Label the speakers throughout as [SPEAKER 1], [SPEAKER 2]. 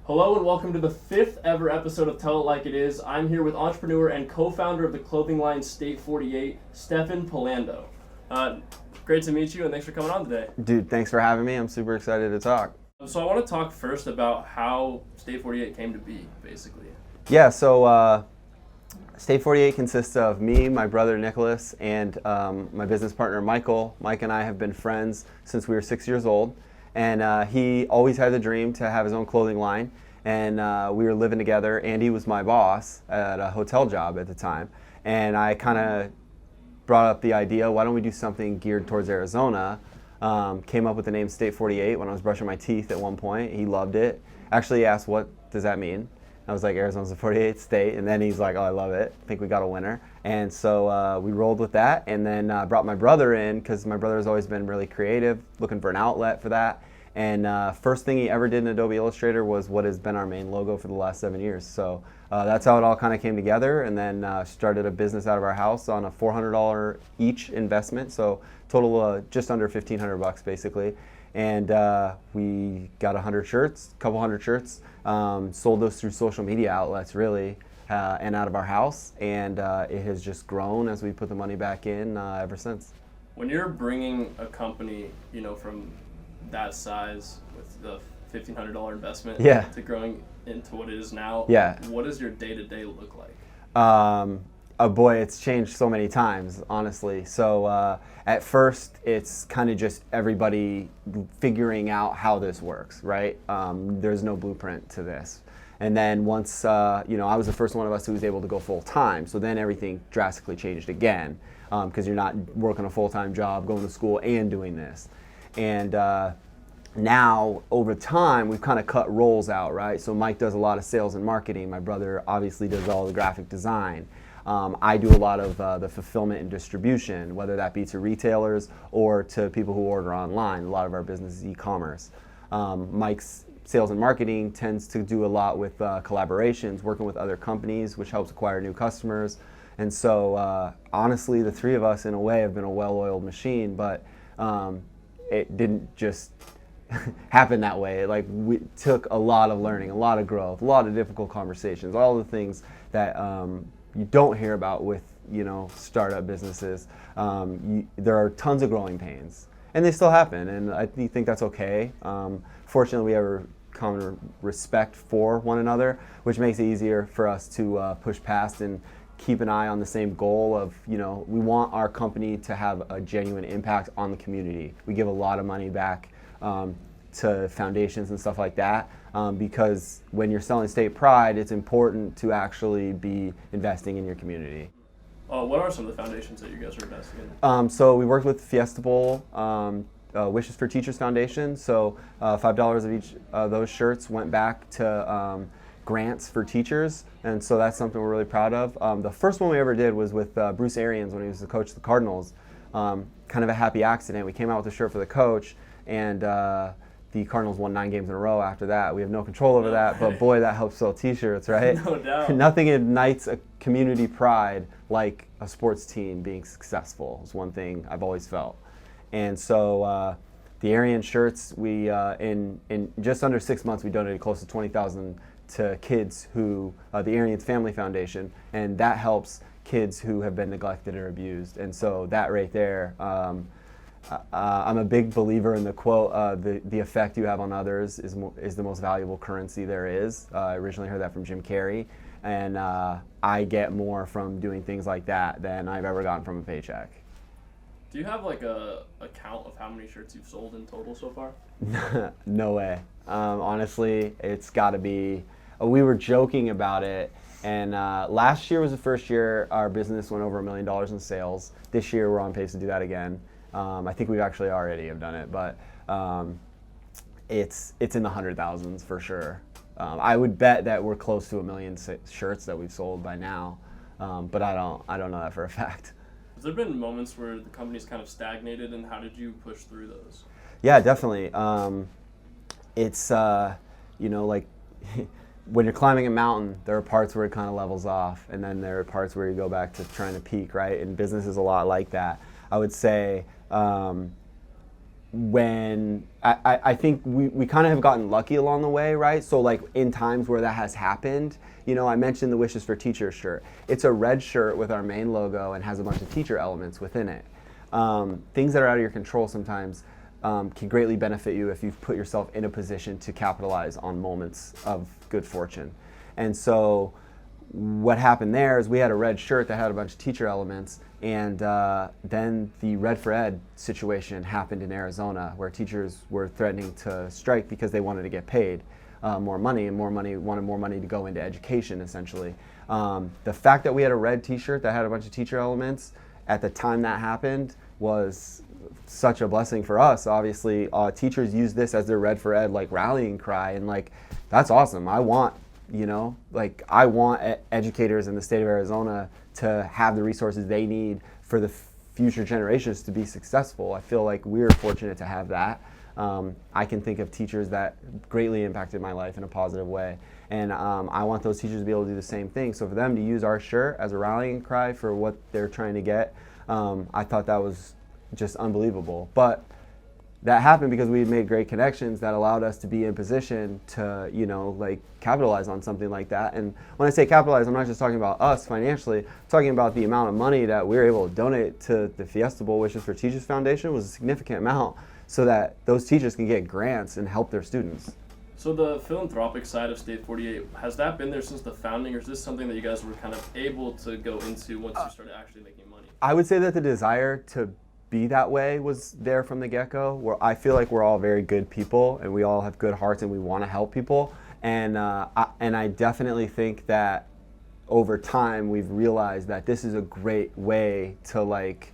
[SPEAKER 1] Hello and welcome to the 5th ever episode of Tell It Like It Is. I'm here with entrepreneur and co-founder of the clothing line StateFortyEight, Stefan Polando. Great to meet you and thanks for coming on today.
[SPEAKER 2] Dude, thanks for having me. I'm super excited to talk.
[SPEAKER 1] So I want to talk first about how StateFortyEight came to be, basically.
[SPEAKER 2] Yeah, so StateFortyEight consists of me, my brother Nicholas, and my business partner Michael. Mike and I have been friends since we were 6 years old. And he always had the dream to have his own clothing line. And we were living together. Andy was my boss at a hotel job at the time. And I kind of brought up the idea, why don't we do something geared towards Arizona? Came up with the name StateFortyEight when I was brushing my teeth at one point. He loved it. Actually asked, what does that mean? I was like, Arizona's the 48th state. And then he's like, oh, I love it. I think we got a winner. And so we rolled with that, and then brought my brother in, because my brother has always been really creative, looking for an outlet for that. And first thing he ever did in Adobe Illustrator was what has been our main logo for the last 7 years. So that's how it all kind of came together, and then started a business out of our house on a $400 each investment. So total just under $1,500 basically. And we got 100 shirts, a couple hundred shirts, sold those through social media outlets really, and out of our house. And it has just grown as we put the money back in ever since.
[SPEAKER 1] When you're bringing a company, from that size with the $1,500 investment to growing into what it is now, what does your day-to-day look like?
[SPEAKER 2] Oh boy, it's changed so many times, honestly. So at first, it's kind of just everybody figuring out how this works, right? There's no blueprint to this. And then once, I was the first one of us who was able to go full time. So then everything drastically changed again, because you're not working a full-time job, going to school, and doing this. And now, over time, we've kind of cut roles out, right? So Mike does a lot of sales and marketing. My brother obviously does all the graphic design. I do a lot of the fulfillment and distribution, whether that be to retailers or to people who order online. A lot of our business is e-commerce. Mike's sales and marketing tends to do a lot with collaborations, working with other companies, which helps acquire new customers. And so, honestly, the three of us, in a way, have been a well-oiled machine, but it didn't just happen that way. We took a lot of learning, a lot of growth, a lot of difficult conversations, all the things that you don't hear about with startup businesses. There are tons of growing pains, and they still happen, and I think that's okay. Fortunately, we have a common respect for one another, which makes it easier for us to push past and keep an eye on the same goal of, we want our company to have a genuine impact on the community. We give a lot of money back to foundations and stuff like that, because when you're selling state pride, it's important to actually be investing in your community.
[SPEAKER 1] What are some of the foundations that you guys are investing in?
[SPEAKER 2] So we worked with Fiesta Bowl, Wishes for Teachers Foundation. So $5 of each of those shirts went back to grants for teachers, and so that's something we're really proud of. The first one we ever did was with Bruce Arians when he was the coach of the Cardinals. Kind of a happy accident. We came out with a shirt for the coach, and the Cardinals won 9 games in a row after that. We have no control over that, but boy, that helps sell t-shirts, right?
[SPEAKER 1] No doubt.
[SPEAKER 2] Nothing ignites a community pride like a sports team being successful. It's one thing I've always felt. And so the Arian shirts, we in just under 6 months, we donated close to 20,000 to kids who, the Arians Family Foundation, and that helps kids who have been neglected or abused. And so that right there, I'm a big believer in the quote, the effect you have on others is the most valuable currency there is. I originally heard that from Jim Carrey, and I get more from doing things like that than I've ever gotten from a paycheck.
[SPEAKER 1] Do you have a count of how many shirts you've sold in total so far?
[SPEAKER 2] No way. Honestly, it's got to be, we were joking about it, and last year was the first year our business went over $1 million in sales. This year we're on pace to do that again. I think we actually already have done it, but it's in the 100,000s for sure. I would bet that we're close to 1 million shirts that we've sold by now, but I don't know that for a fact.
[SPEAKER 1] Has there been moments where the company's kind of stagnated, and how did you push through those?
[SPEAKER 2] Yeah, definitely. It's when you're climbing a mountain, there are parts where it kind of levels off, and then there are parts where you go back to trying to peak, right? And business is a lot like that. I would say when I think we kind of have gotten lucky along the way, right? So like in times where that has happened, you know, I mentioned the Wishes for Teachers shirt. It's a red shirt with our main logo and has a bunch of teacher elements within it. Things that are out of your control sometimes can greatly benefit you if you've put yourself in a position to capitalize on moments of good fortune. And so what happened there is we had a red shirt that had a bunch of teacher elements, and then the Red for Ed situation happened in Arizona, where teachers were threatening to strike because they wanted to get paid more money, and wanted more money to go into education, essentially. The fact that we had a red t-shirt that had a bunch of teacher elements at the time that happened was such a blessing for us. Obviously, teachers use this as their Red for Ed like rallying cry, and like that's awesome. I want educators in the state of Arizona to have the resources they need for the future generations to be successful. I feel like we're fortunate to have that. I can think of teachers that greatly impacted my life in a positive way, and I want those teachers to be able to do the same thing. So for them to use our shirt as a rallying cry for what they're trying to get, I thought that was just unbelievable. But that happened because we had made great connections that allowed us to be in position to, you know, like capitalize on something like that. And when I say capitalize, I'm not just talking about us financially. I'm talking about the amount of money that we were able to donate to the Fiesta Bowl Wishes for Teachers Foundation was a significant amount, so that those teachers can get grants and help their students.
[SPEAKER 1] So the philanthropic side of StateFortyEight, has that been there since the founding, or is this something that you guys were kind of able to go into once you started actually making money?
[SPEAKER 2] I would say that the desire to be that way was there from the get-go, where I feel like we're all very good people and we all have good hearts and we want to help people. And I definitely think that over time we've realized that this is a great way to like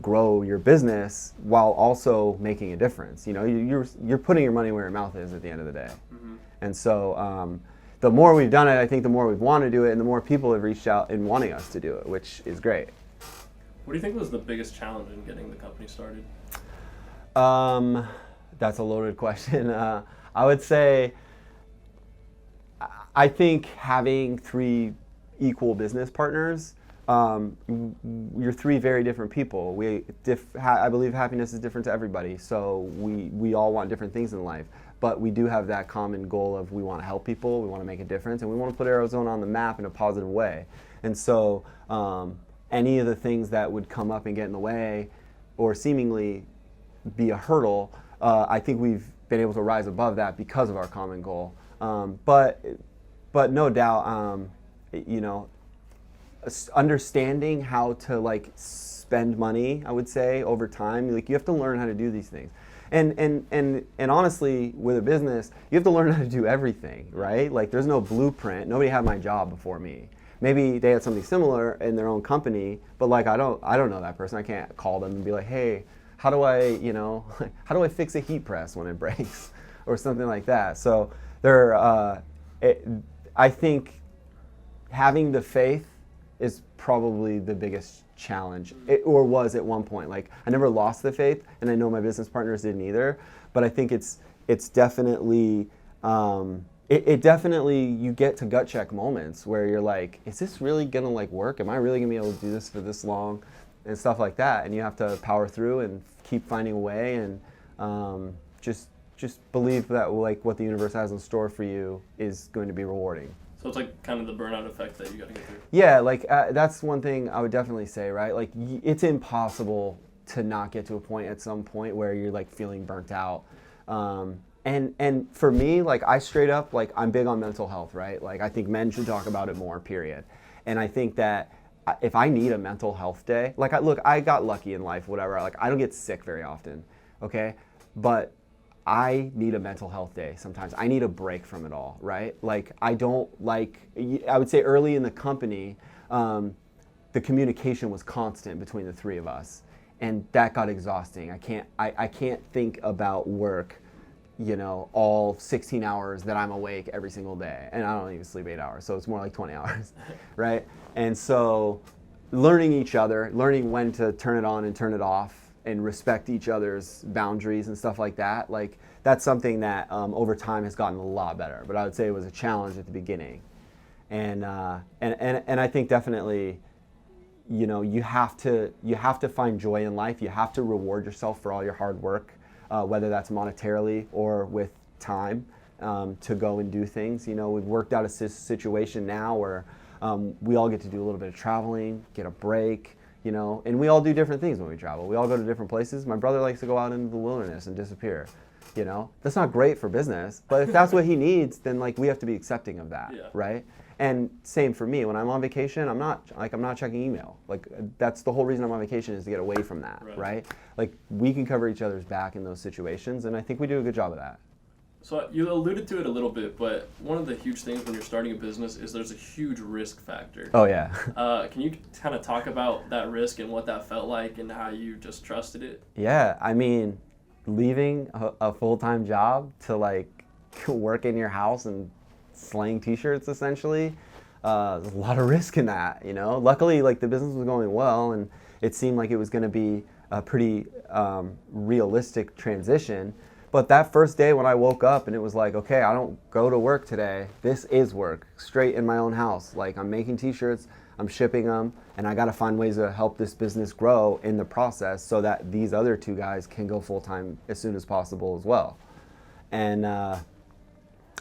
[SPEAKER 2] grow your business while also making a difference. You know, you're putting your money where your mouth is at the end of the day. Mm-hmm. And so the more we've done it, I think the more we've wanted to do it, and the more people have reached out in wanting us to do it, which is great.
[SPEAKER 1] What do you think was the biggest challenge in getting the company started?
[SPEAKER 2] That's a loaded question. I would say, I think having 3 equal business partners, you're 3 very different people. I believe happiness is different to everybody, so we all want different things in life. But we do have that common goal of we want to help people, we want to make a difference, and we want to put Arizona on the map in a positive way. And so any of the things that would come up and get in the way or seemingly be a hurdle, I think we've been able to rise above that because of our common goal. But no doubt, you know, understanding how to like spend money, I would say, over time, like you have to learn how to do these things. And honestly, with a business, you have to learn how to do everything, right? Like there's no blueprint. Nobody had my job before me. Maybe they had something similar in their own company, but like I don't know that person. I can't call them and be like, hey, how do I fix a heat press when it breaks, or something like that. So I think having the faith is probably the biggest challenge, or was at one point. Like I never lost the faith, and I know my business partners didn't either. But I think it's definitely. It definitely, you get to gut check moments where you're like, is this really gonna like work? Am I really gonna be able to do this for this long? And stuff like that. And you have to power through and keep finding a way, and just believe that like what the universe has in store for you is going to be rewarding.
[SPEAKER 1] So it's like kind of the burnout effect that you gotta get through.
[SPEAKER 2] Yeah, like that's one thing I would definitely say, right? Like it's impossible to not get to a point at some point where you're like feeling burnt out. And for me, like I straight up, like I'm big on mental health, right? Like I think men should talk about it more, period. And I think that if I need a mental health day, like I got lucky in life, whatever. Like I don't get sick very often, okay? But I need a mental health day sometimes. I need a break from it all, right? Like I would say early in the company, the communication was constant between the 3 of us. And that got exhausting. I can't think about work, you know, all 16 hours that I'm awake every single day. And I don't even sleep 8 hours, so it's more like 20 hours, right? And so learning each other, learning when to turn it on and turn it off, and respect each other's boundaries and stuff like that, like that's something that over time has gotten a lot better. But I would say it was a challenge at the beginning. And I think definitely, you know, you have to find joy in life. You have to reward yourself for all your hard work. whether that's monetarily or with time to go and do things. You know, we've worked out a situation now where we all get to do a little bit of traveling, get a break, you know, and we all do different things when we travel. We all go to different places. My brother likes to go out into the wilderness and disappear. You know, that's not great for business, but if that's what he needs, then like we have to be accepting of that, right? And same for me. When I'm on vacation, I'm not checking email. Like that's the whole reason I'm on vacation, is to get away from that, right? Like we can cover each other's back in those situations, and I think we do a good job of that.
[SPEAKER 1] So you alluded to it a little bit, but one of the huge things when you're starting a business is there's a huge risk factor.
[SPEAKER 2] Oh yeah.
[SPEAKER 1] Can you kind of talk about that risk and what that felt like and how you just trusted it?
[SPEAKER 2] Yeah, I mean, leaving a full-time job to like work in your house and slang t-shirts essentially, there's a lot of risk in that, you know. Luckily, like the business was going well and it seemed like it was going to be a pretty realistic transition. But that first day when I woke up and it was like, okay, I don't go to work today, this is work, straight in my own house. Like I'm making t-shirts, I'm shipping them, and I got to find ways to help this business grow in the process so that these other two guys can go full-time as soon as possible as well. And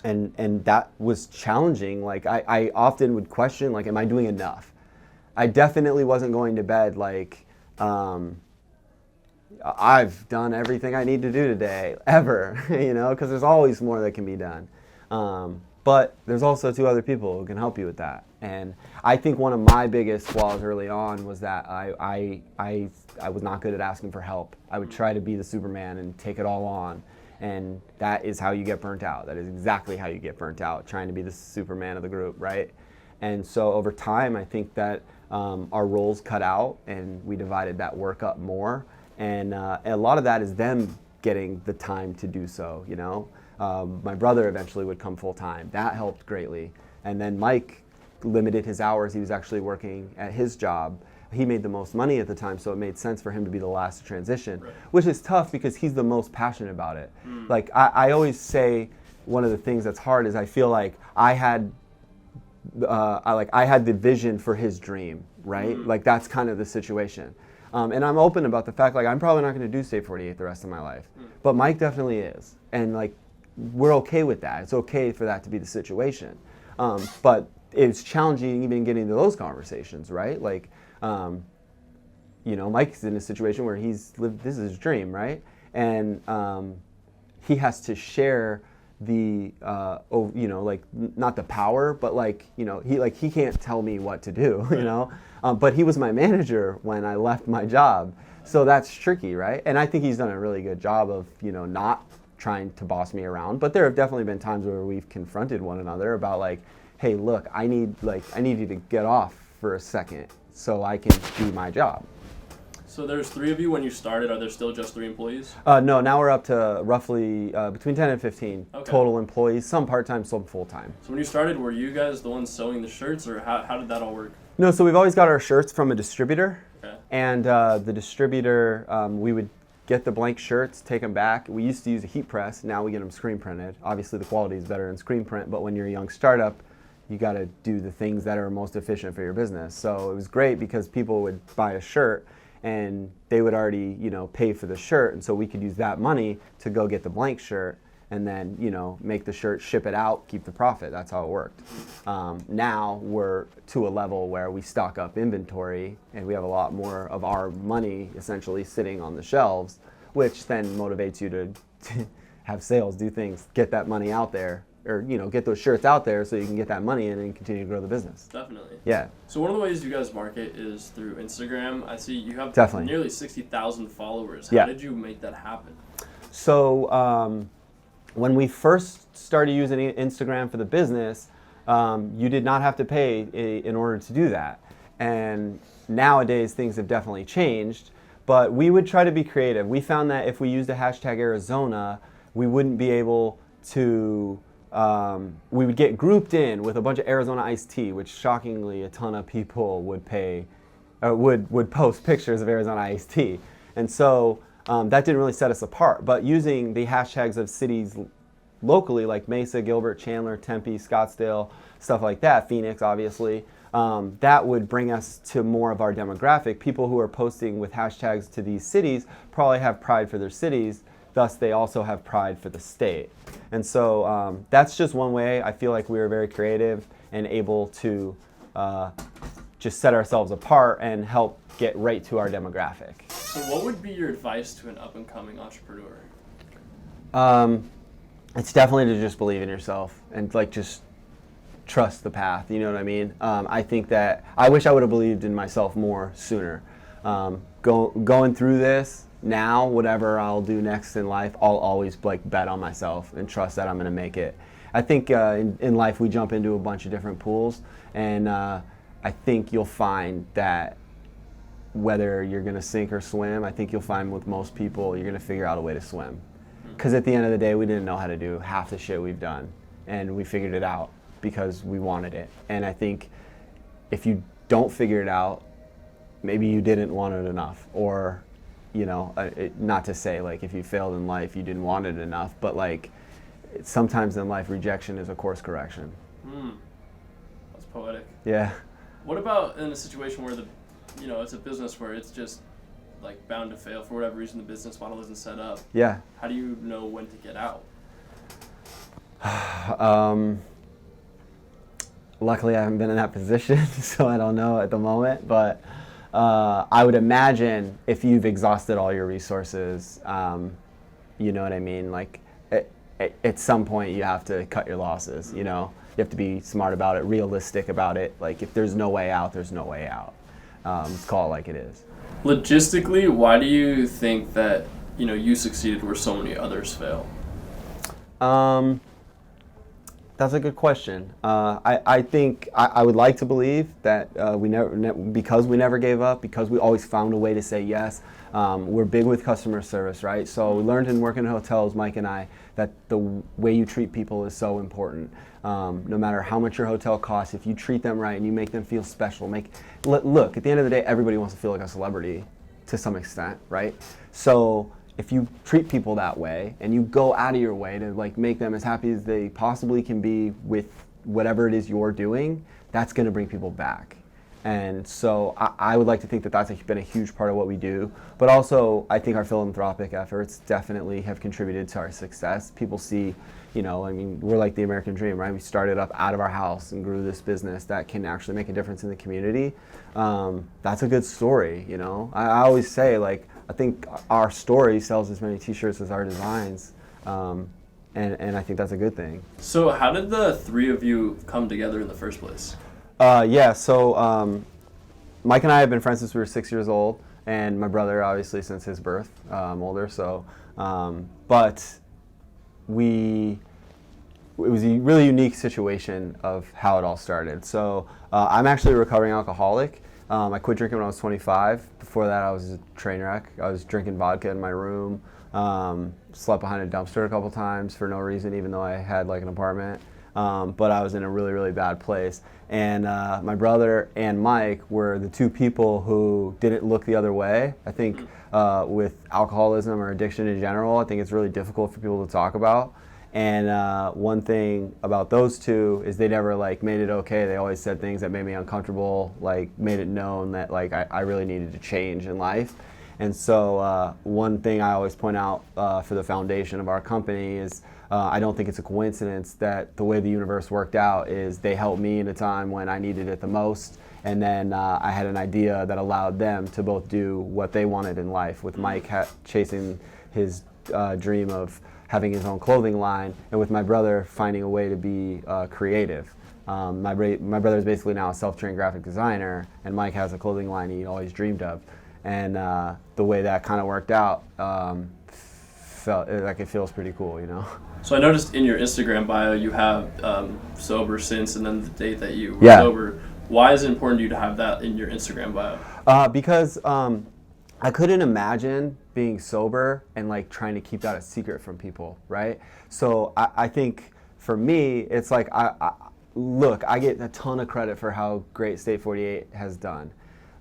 [SPEAKER 2] that was challenging. Like I often would question, like, am I doing enough? I definitely wasn't going to bed like, I've done everything I need to do today, ever, you know, because there's always more that can be done. But there's also two other people who can help you with that. And I think one of my biggest flaws early on was that I was not good at asking for help. I would try to be the Superman and take it all on. And that is how you get burnt out. That is exactly how you get burnt out, trying to be the Superman of the group, right? And so over time, I think that our roles cut out and we divided that work up more. And a lot of that is them getting the time to do so, you know. My brother eventually would come full time. That helped greatly. And then Mike limited his hours. He was actually working at his job. He made the most money at the time, so it made sense for him to be the last to transition, which is tough because he's the most passionate about it. Like I always say, one of the things that's hard is I feel like I had the vision for his dream, right? Like that's kind of the situation. And I'm open about the fact, like, I'm probably not going to do StateFortyEight the rest of my life. But Mike definitely is. And, like, we're okay with that. It's okay for that to be the situation. But it's challenging even getting to those conversations, right? Like, you know, Mike's in a situation where he's lived, this is his dream, right? And he has to share the, you know, like, not the power, but, like, you know, he can't tell me what to do, you know? But he was my manager when I left my job. So that's tricky, right? And I think he's done a really good job of, you know, not trying to boss me around. But there have definitely been times where we've confronted one another about like, hey, look, I need you to get off for a second so I can do my job.
[SPEAKER 1] So there's 3 of you when you started. Are there still just 3 employees?
[SPEAKER 2] No, now we're up to roughly between 10 and 15 total employees, some part-time, some full-time.
[SPEAKER 1] So when you started, were you guys the ones sewing the shirts, or how did that all work?
[SPEAKER 2] No, so we've always got our shirts from a distributor.
[SPEAKER 1] Okay.
[SPEAKER 2] And the distributor, we would get the blank shirts, take them back. We used to use a heat press. Now we get them screen printed. Obviously the quality is better in screen print, but when you're a young startup, you got to do the things that are most efficient for your business. So it was great because people would buy a shirt and they would already, you know, pay for the shirt, and so we could use that money to go get the blank shirt and then, you know, make the shirt, ship it out, keep the profit. That's how it worked. Now we're to a level where we stock up inventory and we have a lot more of our money essentially sitting on the shelves, which then motivates you to have sales, do things, get that money out there, or, you know, get those shirts out there so you can get that money in and continue to grow the business.
[SPEAKER 1] Definitely.
[SPEAKER 2] Yeah.
[SPEAKER 1] So one of the ways you guys market is through Instagram. I see you have nearly 60,000 followers. How did you make that happen?
[SPEAKER 2] So when we first started using Instagram for the business, you did not have to pay in order to do that. And nowadays things have definitely changed, but we would try to be creative. We found that if we used the hashtag Arizona, we wouldn't be able to, we would get grouped in with a bunch of Arizona iced tea, which shockingly a ton of people would pay, would post pictures of Arizona iced tea. And so that didn't really set us apart, but using the hashtags of cities locally like Mesa, Gilbert, Chandler, Tempe, Scottsdale, stuff like that, Phoenix obviously, that would bring us to more of our demographic. People who are posting with hashtags to these cities probably have pride for their cities, thus they also have pride for the state. And so that's just one way. I feel like we were very creative and able to just set ourselves apart and help get right to our demographic.
[SPEAKER 1] So what would be your advice to an up-and-coming entrepreneur?
[SPEAKER 2] It's definitely to just believe in yourself and like just trust the path. You know what I mean? I think that I wish I would have believed in myself more sooner. Going through this now, whatever I'll do next in life, I'll always like bet on myself and trust that I'm going to make it. I think in life we jump into a bunch of different pools, and I think you'll find that whether you're going to sink or swim, I think you'll find with most people you're going to figure out a way to swim. Because at the end of the day, we didn't know how to do half the shit we've done, and we figured it out because we wanted it. And I think if you don't figure it out, maybe you didn't want it enough, or not to say like if you failed in life you didn't want it enough, but like sometimes in life rejection is a course correction.
[SPEAKER 1] That's poetic.
[SPEAKER 2] Yeah.
[SPEAKER 1] What about in a situation where it's a business where it's just like bound to fail for whatever reason, the business model isn't set up?
[SPEAKER 2] Yeah.
[SPEAKER 1] How do you know when to get out?
[SPEAKER 2] Luckily I haven't been in that position, so I don't know at the moment, but I would imagine if you've exhausted all your resources, you know what I mean? Like at some point you have to cut your losses, you know? You have to be smart about it, realistic about it. Like if there's no way out, there's no way out. Let's call it like it is.
[SPEAKER 1] Logistically, why do you think that you succeeded where so many others fail?
[SPEAKER 2] That's a good question. I think I would like to believe that because we never gave up, because we always found a way to say yes. We're big with customer service, right? So we learned in working in hotels, Mike and I, that the way you treat people is so important. No matter how much your hotel costs, if you treat them right and you make them feel special, look, at the end of the day, everybody wants to feel like a celebrity to some extent, right? So if you treat people that way and you go out of your way to like make them as happy as they possibly can be with whatever it is you're doing, that's going to bring people back. And so I would like to think that that's been a huge part of what we do. But also, I think our philanthropic efforts definitely have contributed to our success. People see, we're like the American dream, right? We started up out of our house and grew this business that can actually make a difference in the community. That's a good story, I always say, like, I think our story sells as many t-shirts as our designs. And I think that's a good thing.
[SPEAKER 1] So how did the three of you come together in the first place?
[SPEAKER 2] So Mike and I have been friends since we were 6 years old, and my brother obviously since his birth, older. So, but it was a really unique situation of how it all started. So I'm actually a recovering alcoholic. I quit drinking when I was 25. Before that, I was a train wreck. I was drinking vodka in my room, slept behind a dumpster a couple times for no reason, even though I had like an apartment. But I was in a really, really bad place. And my brother and Mike were the two people who didn't look the other way. I think with alcoholism or addiction in general, I think it's really difficult for people to talk about. And one thing about those two is they never like made it okay. They always said things that made me uncomfortable, like made it known that like I really needed to change in life. And so one thing I always point out for the foundation of our company is I don't think it's a coincidence that the way the universe worked out is they helped me in a time when I needed it the most. And then I had an idea that allowed them to both do what they wanted in life, with Mike chasing his dream of having his own clothing line, and with my brother finding a way to be creative. My brother is basically now a self-trained graphic designer, and Mike has a clothing line he always dreamed of. And the way that kind of worked out felt like it feels pretty cool,
[SPEAKER 1] So I noticed in your Instagram bio you have sober since, and then the date that you were sober. Why is it important to you to have that in your Instagram bio?
[SPEAKER 2] Because I couldn't imagine being sober and like trying to keep that a secret from people, right? So I think for me, it's like, I get a ton of credit for how great StateFortyEight has done.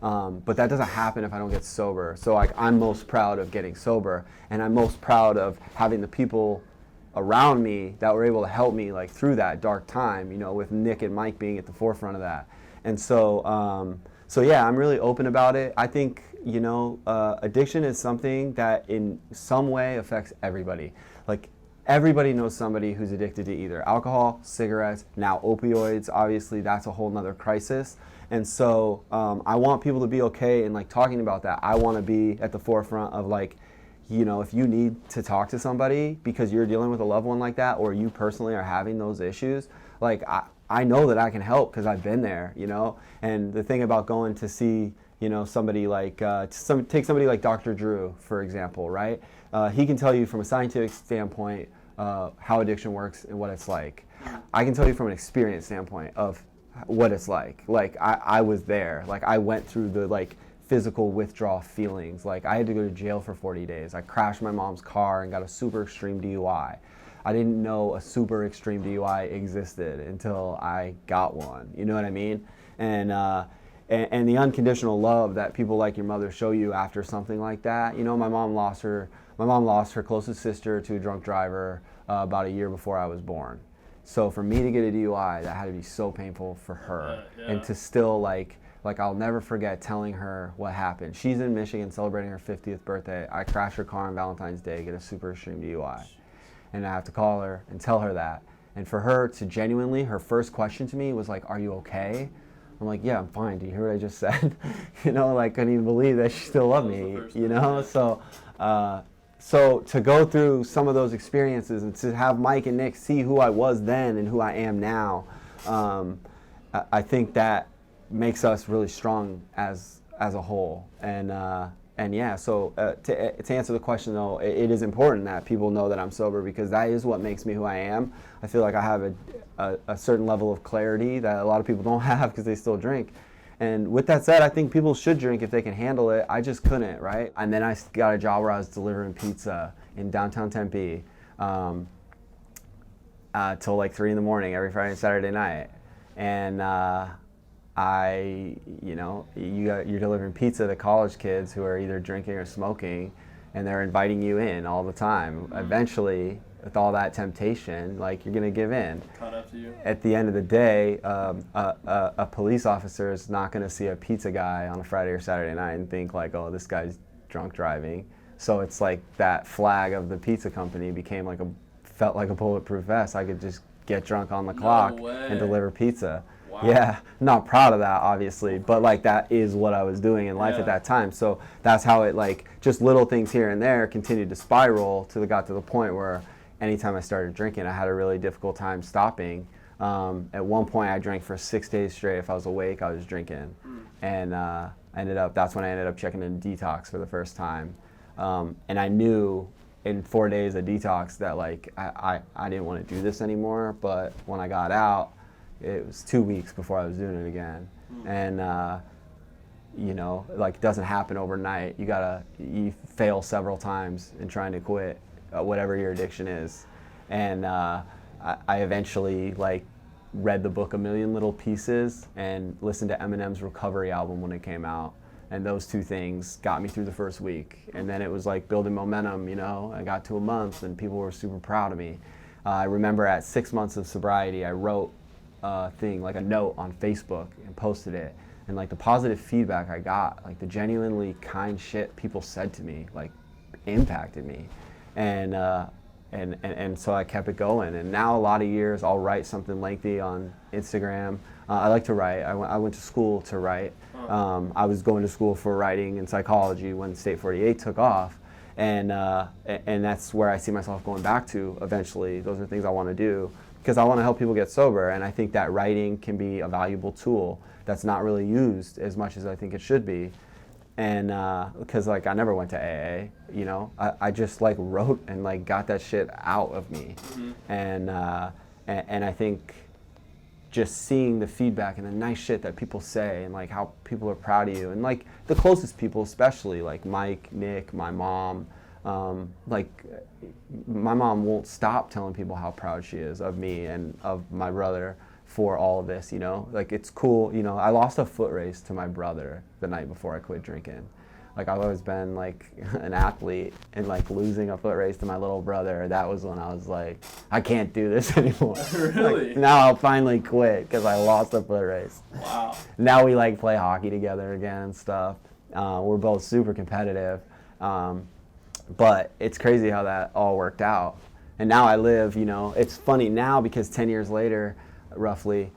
[SPEAKER 2] But that doesn't happen if I don't get sober. So like I'm most proud of getting sober, and I'm most proud of having the people around me that were able to help me like through that dark time, with Nick and Mike being at the forefront of that. And so So yeah, I'm really open about it. I think, addiction is something that in some way affects everybody. Like, everybody knows somebody who's addicted to either alcohol, cigarettes, now opioids. Obviously, that's a whole nother crisis. And so I want people to be okay in like talking about that. I want to be at the forefront of like, if you need to talk to somebody because you're dealing with a loved one like that, or you personally are having those issues, like I know that I can help because I've been there, And the thing about going to see, somebody like, take somebody like Dr. Drew, for example, right? He can tell you from a scientific standpoint how addiction works and what it's like. I can tell you from an experience standpoint of what it's like. Like I was there. Like I went through the like physical withdrawal feelings. Like I had to go to jail for 40 days. I crashed my mom's car and got a super extreme DUI. I didn't know a super extreme DUI existed until I got one. You know what I mean? And the unconditional love that people like your mother show you after something like that. My mom lost her closest sister to a drunk driver about a year before I was born. So for me to get a DUI, that had to be so painful for her.
[SPEAKER 1] Yeah.
[SPEAKER 2] And to still like I'll never forget telling her what happened. She's in Michigan celebrating her 50th birthday. I crashed her car on Valentine's Day, get a super extreme DUI. And I have to call her and tell her that. And for her to genuinely, her first question to me was like, "Are you okay?" I'm like, "Yeah, I'm fine. Do you hear what I just said?" Couldn't even believe that she still loved me, So to go through some of those experiences and to have Mike and Nick see who I was then and who I am now, I think that makes us really strong as a whole. And yeah, so to answer the question though, it is important that people know that I'm sober because that is what makes me who I am. I feel like I have a certain level of clarity that a lot of people don't have because they still drink. And with that said, I think people should drink if they can handle it. I just couldn't, right? And then I got a job where I was delivering pizza in downtown Tempe till like 3 a.m. every Friday and Saturday night. And you're delivering pizza to college kids who are either drinking or smoking, and they're inviting you in all the time. Eventually, with all that temptation, like you're gonna give in.
[SPEAKER 1] Caught up to you.
[SPEAKER 2] At the end of the day, a police officer is not gonna see a pizza guy on a Friday or Saturday night and think like, "Oh, this guy's drunk driving." So it's like that flag of the pizza company felt like a bulletproof vest. I could just get drunk on the clock and deliver pizza.
[SPEAKER 1] Wow.
[SPEAKER 2] Yeah, not proud of that obviously, but like that is what I was doing in life at that time. So that's how it just little things here and there continued to spiral till it got to the point where anytime I started drinking, I had a really difficult time stopping. At one point, I drank for 6 days straight. If I was awake, I was drinking. And that's when I ended up checking in detox for the first time. And I knew in 4 days of detox that I didn't want to do this anymore. But when I got out, it was 2 weeks before I was doing it again. And it doesn't happen overnight. You fail several times in trying to quit whatever your addiction is. And I eventually read the book A Million Little Pieces and listened to Eminem's Recovery album when it came out. And those two things got me through the first week. And then it was building momentum, I got to a month and people were super proud of me. I remember at 6 months of sobriety, I wrote a note on Facebook and posted it. And the positive feedback I got, the genuinely kind shit people said to me, impacted me. And so I kept it going. And now a lot of years, I'll write something lengthy on Instagram. I like to write. I went to school to write. I was going to school for writing and psychology when StateFortyEight took off. And that's where I see myself going back to eventually. Those are things I want to do because I want to help people get sober. And I think that writing can be a valuable tool that's not really used as much as I think it should be. And because I never went to AA, I just wrote and got that shit out of me. And I think just seeing the feedback and the nice shit that people say and how people are proud of you and the closest people especially Mike, Nick, my mom. My mom won't stop telling people how proud she is of me and of my brother for all of this, it's cool. I lost a foot race to my brother the night before I quit drinking. Like I've always been like an athlete, and like losing a foot race to my little brother, that was when I was like, I can't do this anymore.
[SPEAKER 1] Really?
[SPEAKER 2] Like, now I'll finally quit because I lost a foot race.
[SPEAKER 1] Wow.
[SPEAKER 2] Now we like play hockey together again and stuff. We're both super competitive, but it's crazy how that all worked out. And now I live, you know, it's funny now because 10 years later, roughly,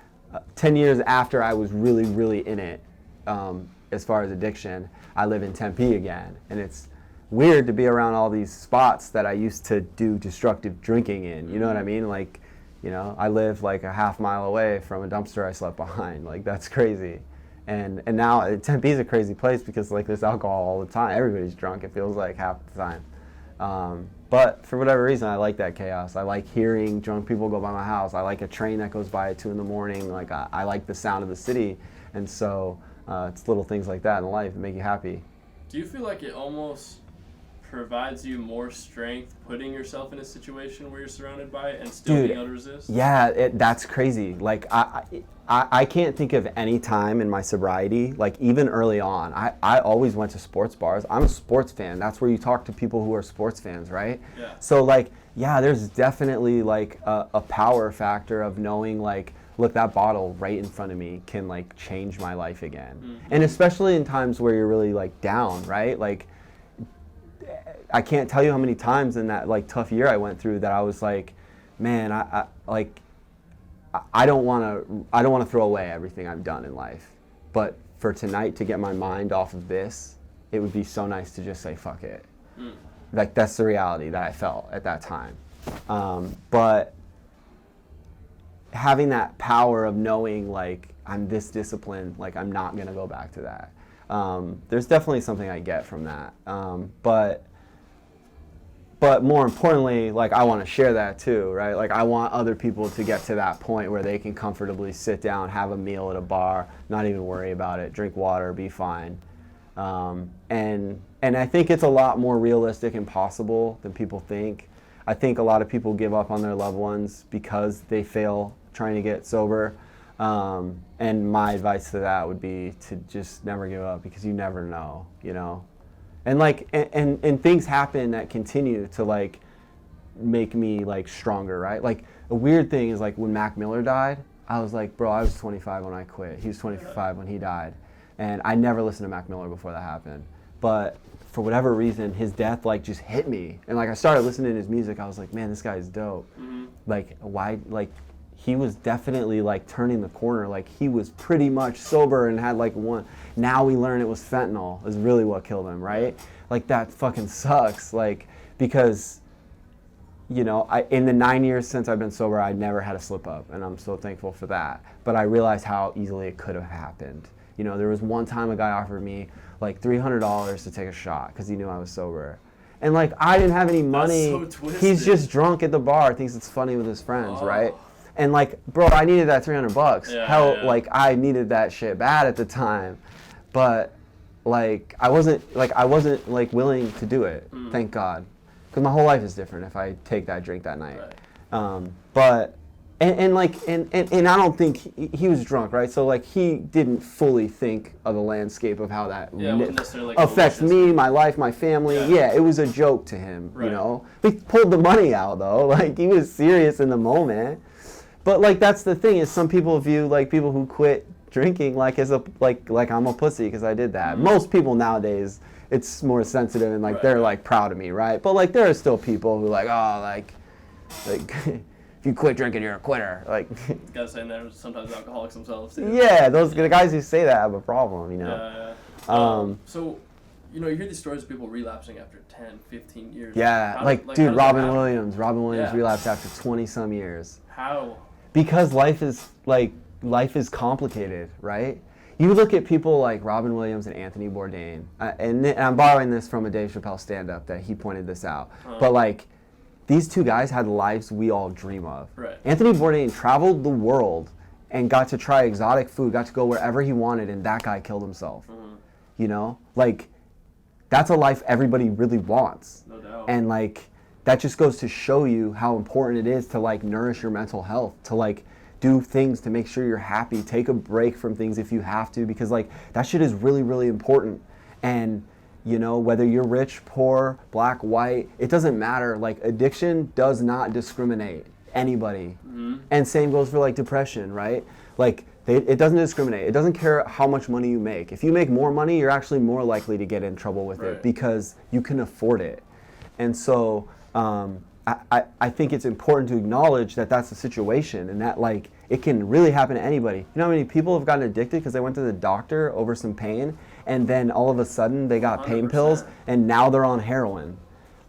[SPEAKER 2] 10 years after I was really, really in it, as far as addiction, I live in Tempe again. And it's weird to be around all these spots that I used to do destructive drinking in. You know what I mean? Like, you know, I live like a half mile away from a dumpster I slept behind. Like, that's crazy. And now Tempe's a crazy place because like there's alcohol all the time. Everybody's drunk, it feels like half the time. But for whatever reason, I like that chaos. I like hearing drunk people go by my house. I like a train that goes by at 2 a.m. Like I like the sound of the city. And so it's little things like that in life that make you happy.
[SPEAKER 1] Do you feel like it almost provides you more strength putting yourself in a situation where you're surrounded by it and still being able to resist?
[SPEAKER 2] Yeah, that's crazy. Like I can't think of any time in my sobriety, like even early on, I always went to sports bars. I'm a sports fan. That's where you talk to people who are sports fans, right? Yeah. So like, yeah, there's definitely like a power factor of knowing like, look, that bottle right in front of me can like change my life again. Mm-hmm. And especially in times where you're really like down, right? Like, I can't tell you how many times in that like tough year I went through that I was like, man, I don't want to throw away everything I've done in life, but for tonight to get my mind off of this, it would be so nice to just say fuck it. Like that's the reality that I felt at that time. But having that power of knowing like I'm this disciplined, like I'm not gonna go back to that. There's definitely something I get from that. But more importantly, like I want to share that too, right? Like I want other people to get to that point where they can comfortably sit down, have a meal at a bar, not even worry about it, drink water, be fine. And I think it's a lot more realistic and possible than people think. I think a lot of people give up on their loved ones because they fail trying to get sober. And my advice to that would be to just never give up because you never know, you know? And like, and things happen that continue to like make me like stronger, right? Like a weird thing is like when Mac Miller died, I was like, bro, I was 25 when I quit. He was 25 when he died. And I never listened to Mac Miller before that happened. But for whatever reason, his death like just hit me. And like I started listening to his music, I was like, man, this guy is dope. Mm-hmm. Like why, like he was definitely like turning the corner. Like he was pretty much sober and had like one. Now we learn it was fentanyl is really what killed him, right? Like that fucking sucks. Like because, you know, in the 9 years since I've been sober, I never had a slip up, and I'm so thankful for that. But I realized how easily it could have happened. You know, there was one time a guy offered me like $300 to take a shot because he knew I was sober. And like I didn't have any money.
[SPEAKER 1] That's so twisted.
[SPEAKER 2] He's just drunk at the bar, thinks it's funny with his friends, right? And like, bro, I needed that $300.
[SPEAKER 1] Yeah,
[SPEAKER 2] Hell,
[SPEAKER 1] yeah.
[SPEAKER 2] like I needed that shit bad at the time, but like I wasn't like willing to do it. Thank God, because my whole life is different if I take that drink that night. Right. But and I don't think he was drunk, right? So like he didn't fully think of the landscape of how that affects me, my life, my family. Yeah, it was a joke to him, right. You know. He pulled the money out though, like he was serious in the moment. But like that's the thing is some people view like people who quit drinking like as a like I'm a pussy because I did that. Mm-hmm. Most people nowadays it's more sensitive and like they're like proud of me, right? But like there are still people who like like if you quit drinking you're a quitter. Like
[SPEAKER 1] guys saying they're sometimes alcoholics themselves too.
[SPEAKER 2] Yeah, the guys who say that have a problem, you know.
[SPEAKER 1] Yeah. So you know, you hear these stories of people relapsing after 10, 15 years.
[SPEAKER 2] Yeah, dude, Robin Williams relapsed after 20 some years.
[SPEAKER 1] How?
[SPEAKER 2] Because life is complicated, right? You look at people like Robin Williams and Anthony Bourdain, and I'm borrowing this from a Dave Chappelle stand-up that he pointed this out. But like, these two guys had lives we all dream of.
[SPEAKER 1] Right.
[SPEAKER 2] Anthony Bourdain traveled the world and got to try exotic food, got to go wherever he wanted, and that guy killed himself. Mm-hmm. You know, like that's a life everybody really wants.
[SPEAKER 1] No doubt.
[SPEAKER 2] And like, that just goes to show you how important it is to like nourish your mental health, to like do things to make sure you're happy, take a break from things if you have to, because like that shit is really, really important. And you know, whether you're rich, poor, black, white, it doesn't matter. Like, addiction does not discriminate anybody. And same goes for like depression, right? Like, it doesn't discriminate. It doesn't care how much money you make. If you make more money, you're actually more likely to get in trouble with it because you can afford it. And so I think it's important to acknowledge that that's the situation, and that like it can really happen to anybody. You know how many people have gotten addicted because they went to the doctor over some pain, and then all of a sudden they got pain
[SPEAKER 1] 100%.
[SPEAKER 2] pills, and now they're on heroin.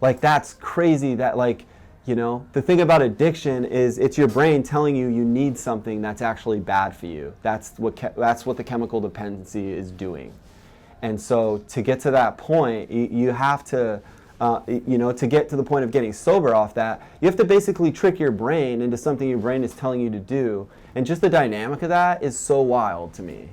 [SPEAKER 2] Like, that's crazy. That, like, you know, the thing about addiction is it's your brain telling you you need something that's actually bad for you. That's what the chemical dependency is doing. And so to get to that point, you have to, you know, to get to the point of getting sober off that, you have to basically trick your brain into something your brain is telling you to do. And just the dynamic of that is so wild to me.